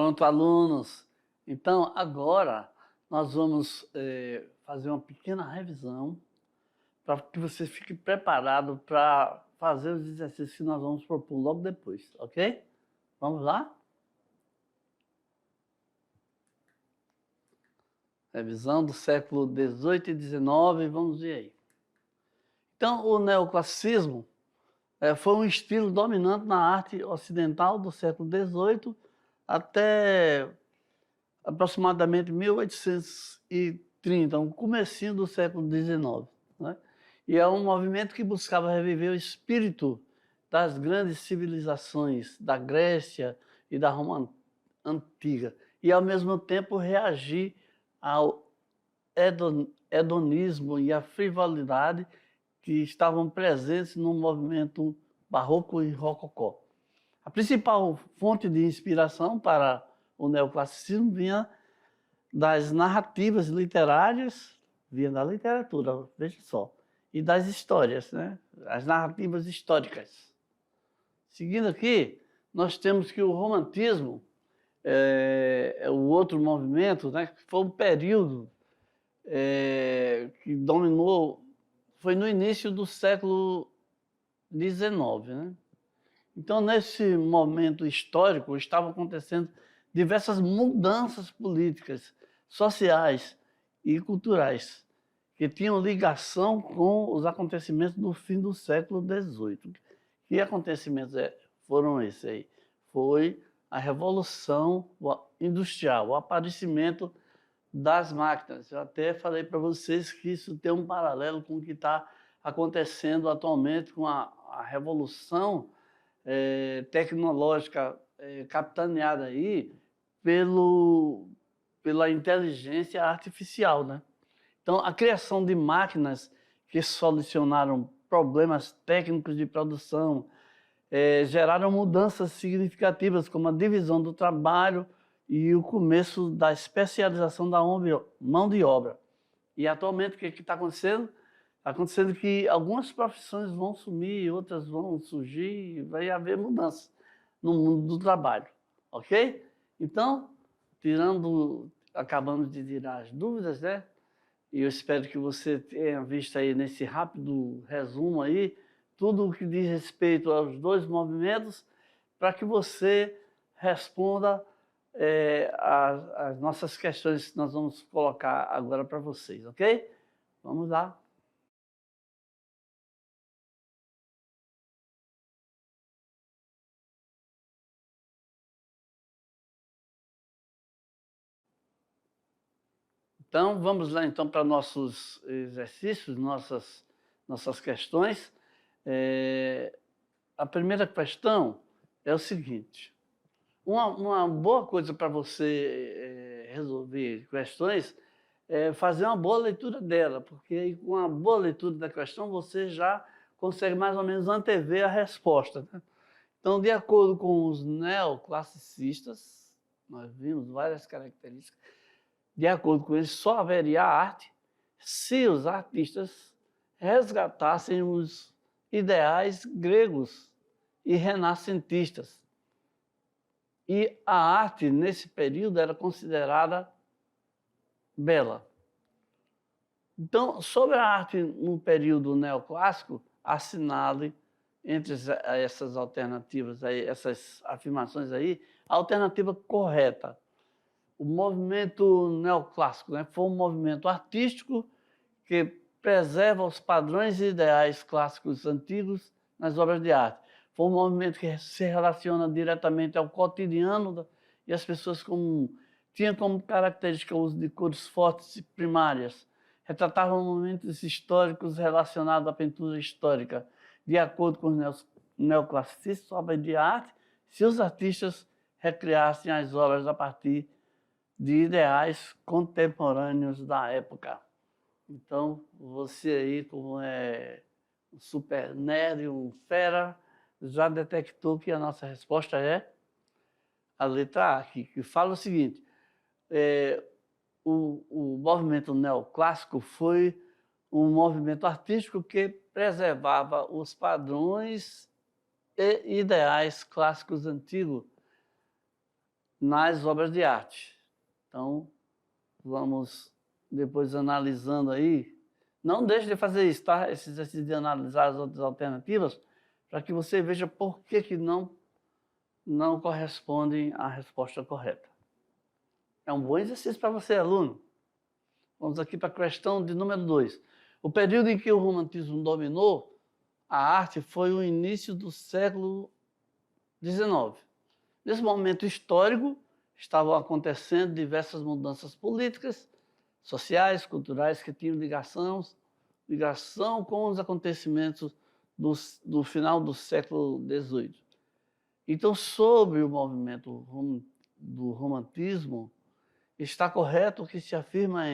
Pronto, alunos. Então, agora nós vamos fazer uma pequena revisão para que você fique preparado para fazer os exercícios que nós vamos propor logo depois, ok? Vamos lá? Revisão do século XVIII e XIX, vamos ver aí. Então, o neoclassicismo foi um estilo dominante na arte ocidental do século XVIII até aproximadamente 1830, um comecinho do século XIX. Né? E é um movimento que buscava reviver o espírito das grandes civilizações da Grécia e da Roma antiga, e ao mesmo tempo reagir ao hedonismo e à frivolidade que estavam presentes no movimento barroco e rococó. A principal fonte de inspiração para o neoclassicismo vinha das narrativas literárias, vinha da literatura, veja só, e das histórias, né? As narrativas históricas. Seguindo aqui, nós temos que o romantismo é o outro movimento, né? Que foi um período que dominou, foi no início do século XIX, né? Então, nesse momento histórico, estavam acontecendo diversas mudanças políticas, sociais e culturais, que tinham ligação com os acontecimentos do fim do século XVIII. Que acontecimentos foram esses aí? Foi a Revolução Industrial, o aparecimento das máquinas. Eu até falei para vocês que isso tem um paralelo com o que está acontecendo atualmente com a Revolução tecnológica capitaneada aí pela inteligência artificial, né? Então, a criação de máquinas que solucionaram problemas técnicos de produção, geraram mudanças significativas, como a divisão do trabalho e o começo da especialização da mão de obra. E, atualmente, o que está acontecendo? Está acontecendo que algumas profissões vão sumir, outras vão surgir, vai haver mudança no mundo do trabalho, ok? Então, acabamos de tirar as dúvidas, né? E eu espero que você tenha visto aí nesse rápido resumo aí, tudo o que diz respeito aos dois movimentos, para que você responda as nossas questões que nós vamos colocar agora para vocês, ok? Vamos lá. Então, vamos lá então para nossos exercícios, nossas questões. A primeira questão é o seguinte: uma boa coisa para você resolver questões é fazer uma boa leitura dela, porque aí, com uma boa leitura da questão você já consegue mais ou menos antever a resposta, né? Então, de acordo com os neoclassicistas, nós vimos várias características. De acordo com eles, só haveria arte se os artistas resgatassem os ideais gregos e renascentistas. E a arte, nesse período, era considerada bela. Então, sobre a arte no período neoclássico, assinale entre essas alternativas, aí, essas afirmações aí, a alternativa correta. O movimento neoclássico, né, foi um movimento artístico que preserva os padrões e ideais clássicos antigos nas obras de arte. Foi um movimento que se relaciona diretamente ao cotidiano e as pessoas tinha como característica o uso de cores fortes e primárias. Retratava momentos históricos relacionados à pintura histórica. De acordo com os neoclassicistas, obras de arte, se os artistas recriassem as obras a partir de ideais contemporâneos da época. Então, você aí, como é um super nerd, um fera, já detectou que a nossa resposta é a letra A, que fala o seguinte: o movimento neoclássico foi um movimento artístico que preservava os padrões e ideais clássicos antigos nas obras de arte. Então, vamos depois analisando aí. Não deixe de fazer isso, tá? Esse exercício de analisar as outras alternativas, para que você veja por que não correspondem à resposta correta. É um bom exercício para você, aluno. Vamos aqui para a questão de número 2. O período em que o romantismo dominou a arte foi o início do século XIX. Nesse momento histórico, estavam acontecendo diversas mudanças políticas, sociais, culturais, que tinham ligação com os acontecimentos do final do século XVIII. Então, sobre o movimento do romantismo, está correto o que se afirma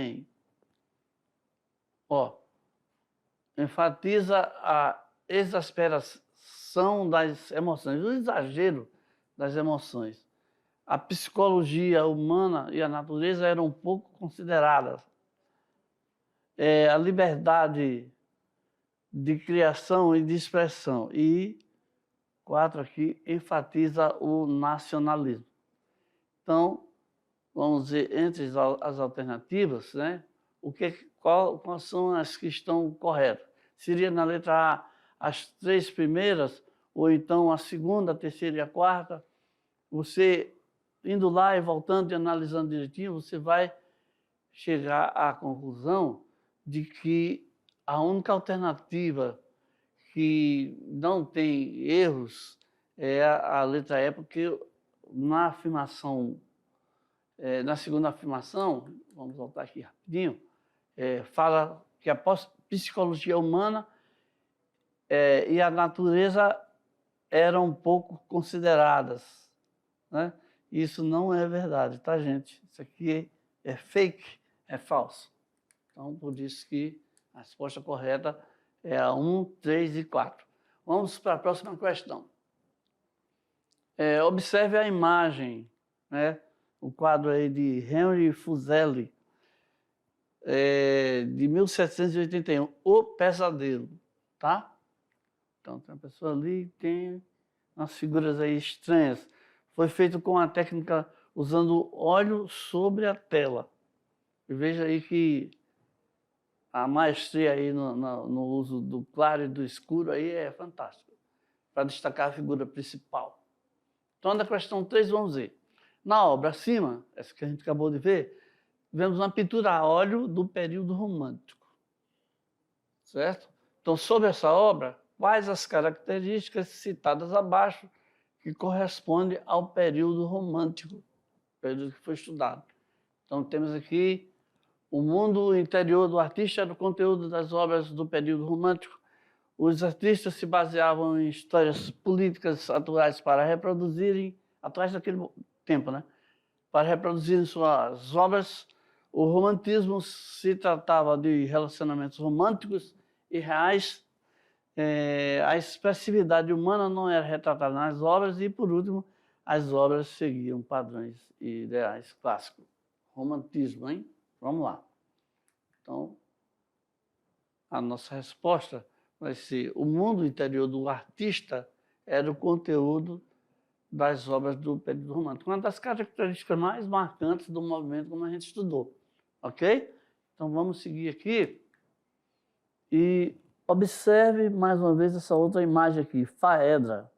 enfatiza a exasperação das emoções, o exagero das emoções. A psicologia humana e a natureza eram pouco consideradas. A liberdade de criação e de expressão. E 4 aqui, enfatiza o nacionalismo. Então, vamos ver entre as alternativas, né? Quais são as que estão corretas? Seria na letra A as 3 primeiras, ou então a segunda, a terceira e a quarta. Você indo lá e voltando e analisando direitinho, você vai chegar à conclusão de que a única alternativa que não tem erros é a letra E, porque na afirmação, na segunda afirmação, vamos voltar aqui rapidinho, fala que a psicologia humana e a natureza eram pouco consideradas, né? Isso não é verdade, tá, gente? Isso aqui é fake, é falso. Então, por isso que a resposta correta é a 1, 3 e 4. Vamos para a próxima questão. Observe a imagem, né? O quadro aí de Henry Fuseli, de 1781, O Pesadelo, tá? Então, tem uma pessoa ali, tem umas figuras aí estranhas. Foi feito com a técnica usando óleo sobre a tela. E veja aí que a maestria aí no uso do claro e do escuro aí é fantástica, para destacar a figura principal. Então, na questão 3, vamos ver. Na obra acima, essa que a gente acabou de ver, vemos uma pintura a óleo do período romântico. Certo? Então, sobre essa obra, quais as características citadas abaixo que correspondem ao período romântico, período que foi estudado? Então, temos aqui o mundo interior do artista era o conteúdo das obras do período romântico. Os artistas se baseavam em histórias políticas atuais para reproduzirem, atuais daquele tempo, né? Para reproduzirem suas obras. O romantismo se tratava de relacionamentos românticos e reais. A expressividade humana não era retratada nas obras e, por último, as obras seguiam padrões e ideais clássicos. Romantismo, hein? Vamos lá. Então, a nossa resposta vai ser: o mundo interior do artista era o conteúdo das obras do período romântico. Uma das características mais marcantes do movimento, como a gente estudou. Ok? Então, vamos seguir aqui e observe mais uma vez essa outra imagem aqui, Faedra,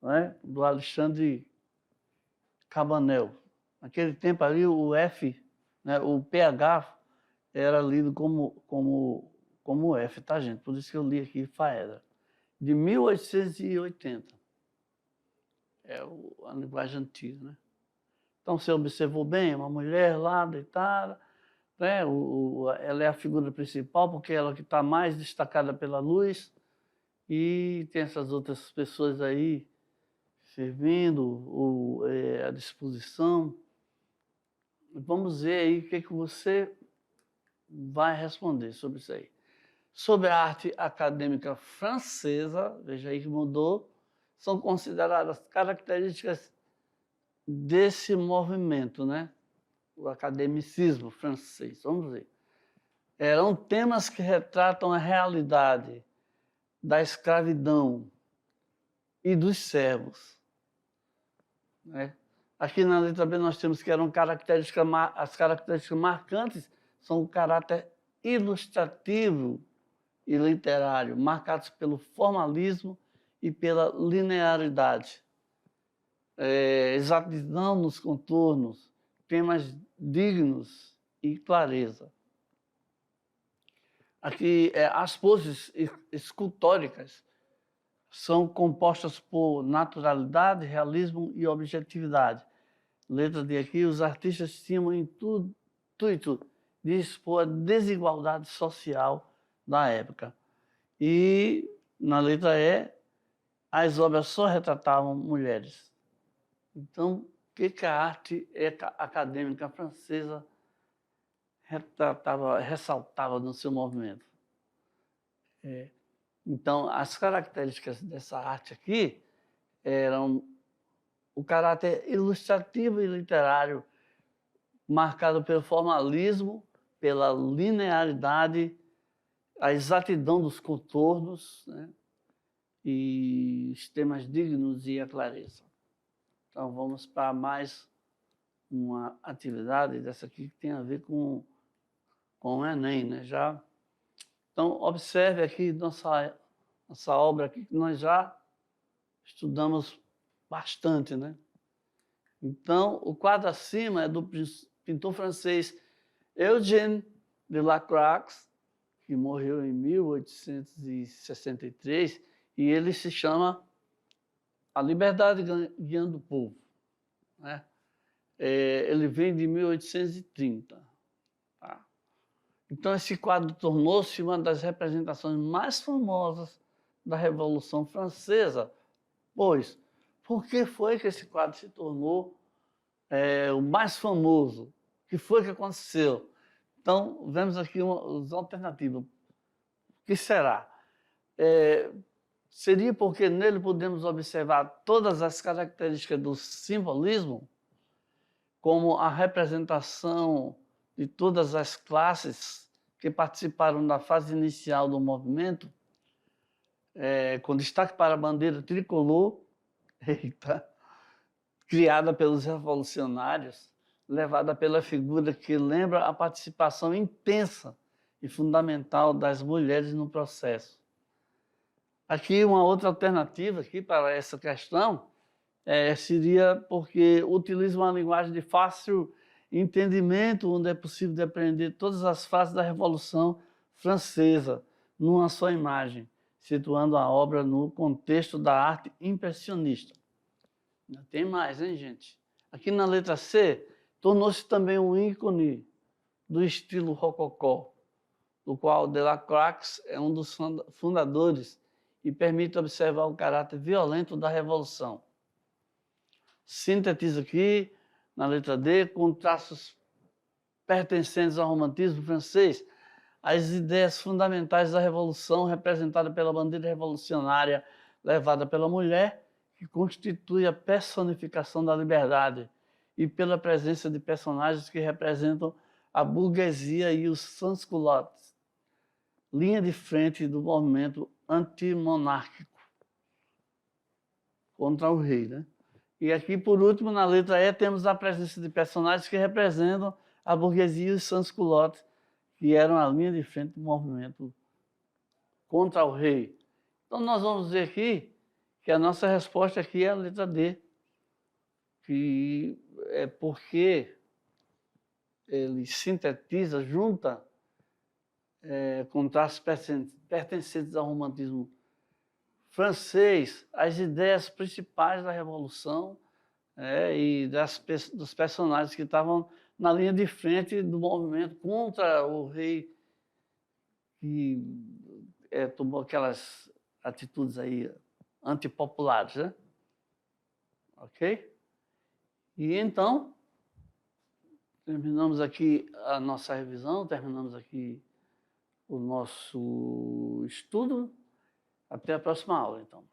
né? Do Alexandre Cabanel. Naquele tempo ali, o F, né, o PH era lido como F, tá, gente? Por isso que eu li aqui Faedra. De 1880. É a linguagem antiga, né? Então, você observou bem, uma mulher lá deitada, né? Ela é a figura principal, porque ela que está mais destacada pela luz, e tem essas outras pessoas aí servindo, à disposição. Vamos ver aí o que você vai responder sobre isso aí. Sobre a arte acadêmica francesa, veja aí que mudou, são consideradas características desse movimento, né? O academicismo francês. Vamos ver. Eram temas que retratam a realidade da escravidão e dos servos, né? Aqui na letra B nós temos que eram as características marcantes são o caráter ilustrativo e literário, marcados pelo formalismo e pela linearidade. Exatidão nos contornos, temas dignos e clareza. Aqui, as poses escultóricas são compostas por naturalidade, realismo e objetividade. Letra D aqui, os artistas tinham em tudo de expor a desigualdade social da época. E, na letra E, as obras só retratavam mulheres. Então, o que a arte acadêmica francesa ressaltava no seu movimento? Então, as características dessa arte aqui eram o caráter ilustrativo e literário, marcado pelo formalismo, pela linearidade, a exatidão dos contornos, né? E os temas dignos e a clareza. Então, vamos para mais uma atividade dessa aqui que tem a ver com o Enem, né? Então, observe aqui nossa obra aqui, que nós já estudamos bastante, né? Então, o quadro acima é do pintor francês Eugène Delacroix, que morreu em 1863, e ele se chama A Liberdade Guiando o Povo, né? Ele vem de 1830. Tá? Então, esse quadro tornou-se uma das representações mais famosas da Revolução Francesa. Pois, por que foi que esse quadro se tornou o mais famoso? O que foi que aconteceu? Então, vemos aqui as alternativas. O que será? Seria porque nele podemos observar todas as características do simbolismo, como a representação de todas as classes que participaram da fase inicial do movimento, com destaque para a bandeira tricolor, criada pelos revolucionários, levada pela figura que lembra a participação intensa e fundamental das mulheres no processo. Aqui, uma outra alternativa aqui para essa questão seria porque utiliza uma linguagem de fácil entendimento, onde é possível de aprender todas as fases da Revolução Francesa numa só imagem, situando a obra no contexto da arte impressionista. Tem mais, hein, gente? Aqui na letra C, tornou-se também um ícone do estilo rococó, do qual Delacroix é um dos fundadores e permite observar o caráter violento da Revolução. Sintetiza aqui, na letra D, com traços pertencentes ao romantismo francês, as ideias fundamentais da Revolução, representada pela bandeira revolucionária levada pela mulher, que constitui a personificação da liberdade, e pela presença de personagens que representam a burguesia e os sans-culottes, linha de frente do movimento antimonárquico contra o rei, né? E aqui, por último, na letra E, temos a presença de personagens que representam a burguesia e os sans-culottes, que eram a linha de frente do movimento contra o rei. Então, nós vamos ver aqui que a nossa resposta aqui é a letra D, que é porque ele sintetiza, junta com traços pertencentes ao romantismo francês, as ideias principais da Revolução e dos personagens que estavam na linha de frente do movimento contra o rei, que tomou aquelas atitudes aí antipopulares, né? Ok? E então, terminamos aqui a nossa revisão, terminamos aqui o nosso estudo. Até a próxima aula, então.